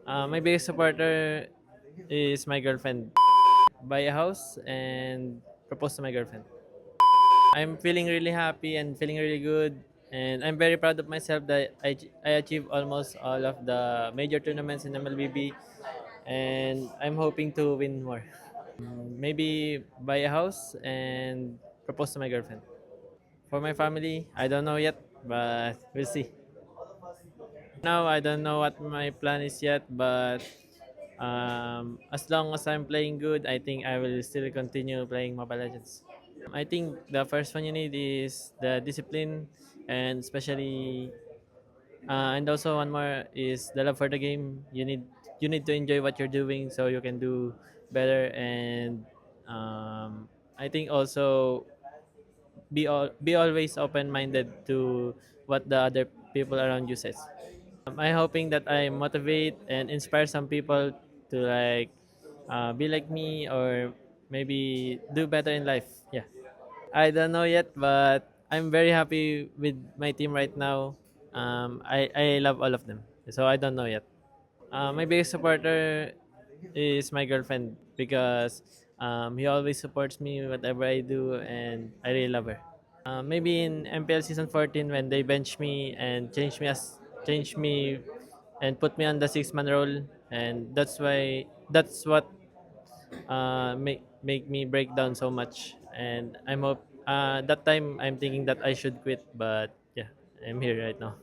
My biggest supporter is my girlfriend. Buy a house and propose to my girlfriend. I'm feeling really happy and feeling really good. And I'm very proud of myself that I achieved almost all of the major tournaments in MLBB. And I'm hoping to win more. Maybe buy a house and propose to my girlfriend. For my family, I don't know yet, but we'll see. Now, I don't know what my plan is yet, but as long as I'm playing good, I think I will still continue playing Mobile Legends. I think the first one you need is the discipline, and especially, and also one more is the love for the game. You need to enjoy what you're doing so you can do better, and I think also be always open minded to what the other people around you says. I'm hoping that I motivate and inspire some people to be like me or maybe do better in life. Yeah. I don't know yet, but I'm very happy with my team right now. I love all of them. So I don't know yet. My biggest supporter is my girlfriend because he always supports me whatever I do and I really love her. Maybe in MPL season 14 when they bench me and change me and put me on the six-man role, and that's what make me break down so much. And I'm hope that time I'm thinking that I should quit, but yeah, I'm here right now.